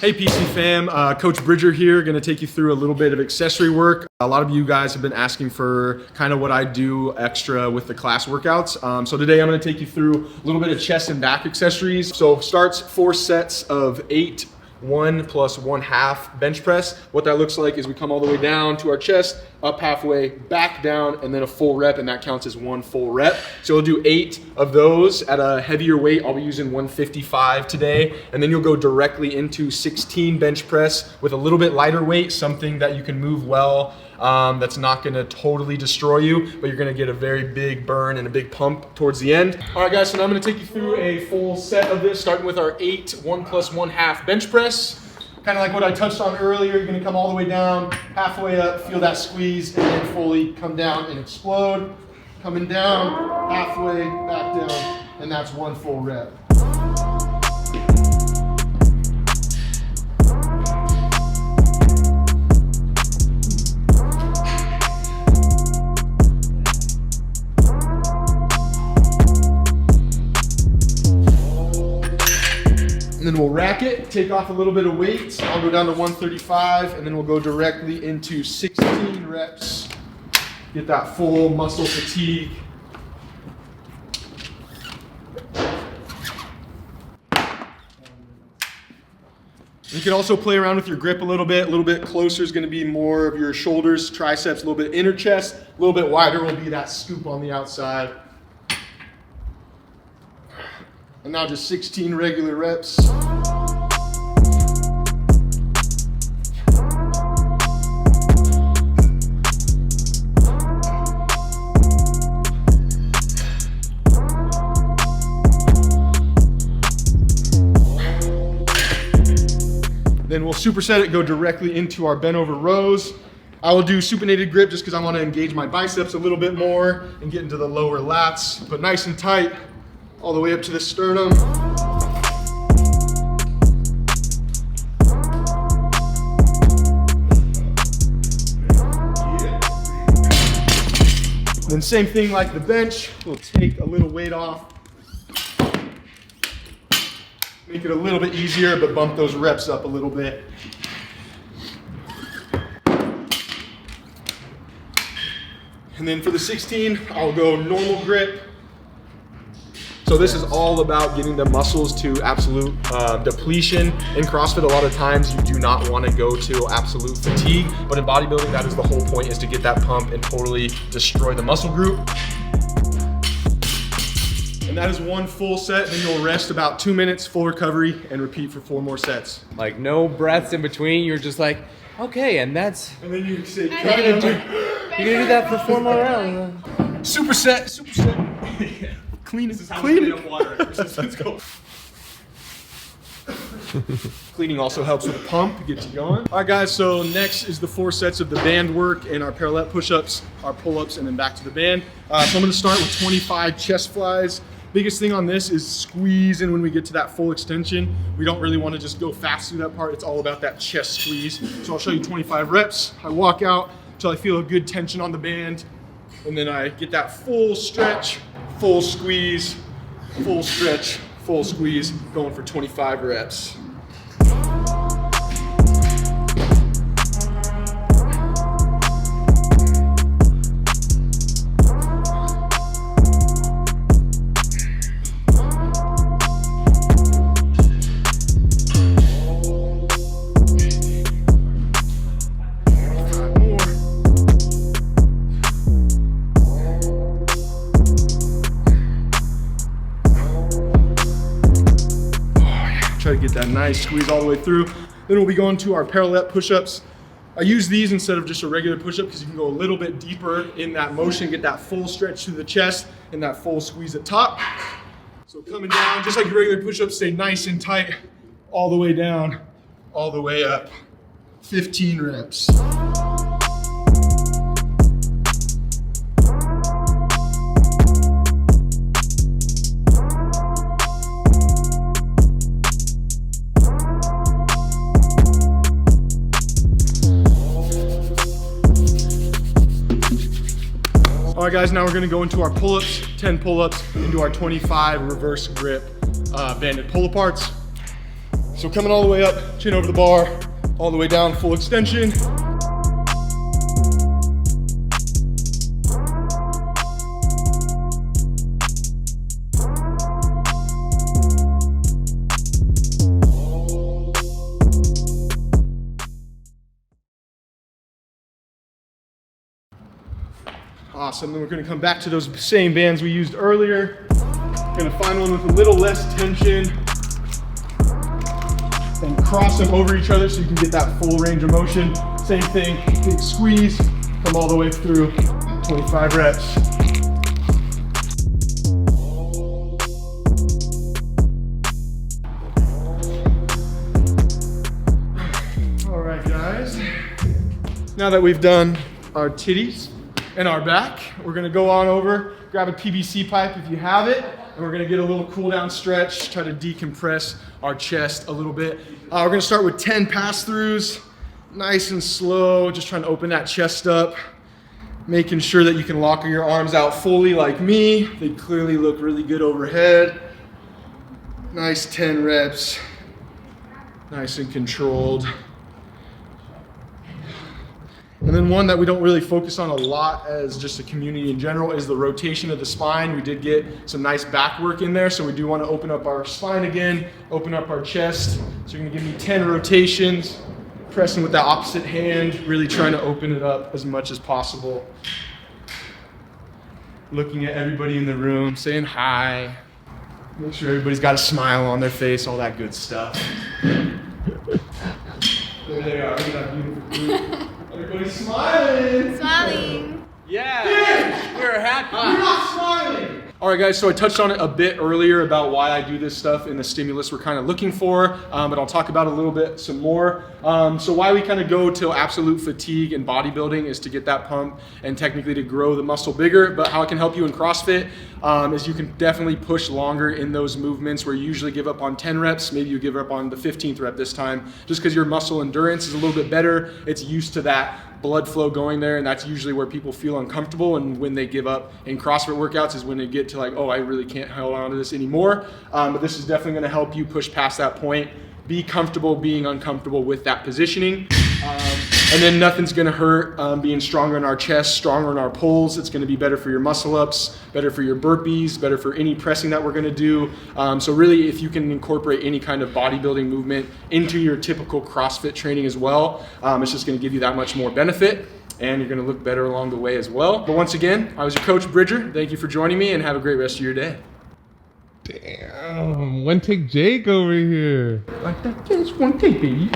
Hey PC fam, Coach Bridger here, gonna take you through a little bit of accessory work. A lot of you guys have been asking for kind of what I do extra with the class workouts. So today I'm gonna take you through a little bit of chest and back accessories. So starts 4 sets of 8, 1 plus 1/2 bench press. What that looks like is we come all the way down to our chest, up halfway, back down, and then a full rep, and that counts as 1 full rep. So we'll do 8 of those at a heavier weight. I'll be using 155 today, and then you'll go directly into 16 bench press with a little bit lighter weight, something that you can move well, that's not gonna totally destroy you, but you're gonna get a very big burn and a big pump towards the end. All right guys, so now I'm gonna take you through a full set of this, starting with our 8, 1 plus 1/2 bench press. Kind of like what I touched on earlier, you're gonna come all the way down, halfway up, feel that squeeze, and then fully come down and explode. Coming down, halfway, back down, and that's 1 full rep. And then we'll rack it, take off a little bit of weight. I'll go down to 135, and then we'll go directly into 16 reps. Get that full muscle fatigue. You can also play around with your grip a little bit closer is gonna be more of your shoulders, triceps, a little bit inner chest, a little bit wider will be that scoop on the outside. And now just 16 regular reps. Then we'll superset it, go directly into our bent over rows. I will do supinated grip just because I want to engage my biceps a little bit more and get into the lower lats, but nice and tight all the way up to the sternum. Then same thing like the bench, we'll take a little weight off. Make it a little bit easier, but bump those reps up a little bit. And then for the 16, I'll go normal grip. So this is all about getting the muscles to absolute depletion. In CrossFit, a lot of times you do not want to go to absolute fatigue, but in bodybuilding, that is the whole point, is to get that pump and totally destroy the muscle group. And that is 1 full set, then you'll rest about 2 minutes, full recovery, and repeat for 4 more sets. Like no breaths in between, you're just like, okay, and that's... And then you say, You're gonna do that for 4 more rounds. Superset, superset. Clean, this is how clean. Up water. Let's go. Cleaning also helps with the pump, gets you going. All right guys, so next is the 4 sets of the band work and our parallel push-ups, our pull-ups, and then back to the band. So I'm gonna start with 25 chest flies. Biggest thing on this is squeeze, and when we get to that full extension, we don't really wanna just go fast through that part. It's all about that chest squeeze. So I'll show you 25 reps. I walk out until I feel a good tension on the band, and then I get that full stretch, full squeeze, full stretch, full squeeze, going for 25 reps. Try to get that nice squeeze all the way through. Then we'll be going to our parallel push-ups. I use these instead of just a regular push-up because you can go a little bit deeper in that motion, get that full stretch through the chest and that full squeeze at top. So coming down, just like your regular push-ups, stay nice and tight all the way down, all the way up. 15 reps. All right guys, now we're gonna go into our pull-ups, 10 pull-ups, into our 25 reverse grip banded pull-aparts. So coming all the way up, chin over the bar, all the way down, full extension. Awesome, then we're gonna come back to those same bands we used earlier. Gonna find one with a little less tension and cross them over each other so you can get that full range of motion. Same thing, big squeeze, come all the way through, 25 reps. All right, guys. Now that we've done our titties and our back, we're gonna go on over, grab a PVC pipe if you have it, and we're gonna get a little cool down stretch, try to decompress our chest a little bit. We're gonna start with 10 pass-throughs, nice and slow, just trying to open that chest up, making sure that you can lock your arms out fully like me. They clearly look really good overhead. Nice 10 reps, nice and controlled. And then one that we don't really focus on a lot as just a community in general is the rotation of the spine. We did get some nice back work in there, so we do want to open up our spine again, open up our chest. So you're going to give me 10 rotations, pressing with that opposite hand, really trying to open it up as much as possible. Looking at everybody in the room, saying hi. Make sure everybody's got a smile on their face, all that good stuff. There they are, look at that beautiful group. Everybody's smiling. Smiling. Yeah, we're happy. You're not smiling. All right, guys, so I touched on it a bit earlier about why I do this stuff and the stimulus we're kind of looking for, but I'll talk about it a little bit some more. So why we kind of go to absolute fatigue in bodybuilding is to get that pump and technically to grow the muscle bigger, but how it can help you in CrossFit is you can definitely push longer in those movements where you usually give up on 10 reps, maybe you give up on the 15th rep this time, just because your muscle endurance is a little bit better. It's used to that blood flow going there, and that's usually where people feel uncomfortable, and when they give up in CrossFit workouts is when they get to like, oh, I really can't hold on to this anymore. But this is definitely going to help you push past that point, be comfortable being uncomfortable with that positioning. And then nothing's gonna hurt being stronger in our chest, stronger in our pulls. It's gonna be better for your muscle ups, better for your burpees, better for any pressing that we're gonna do. So really, if you can incorporate any kind of bodybuilding movement into your typical CrossFit training as well, it's just gonna give you that much more benefit, and you're gonna look better along the way as well. But once again, I was your coach, Bridger. Thank you for joining me, and have a great rest of your day. Damn, one take Jake over here. Like that, just one take, baby.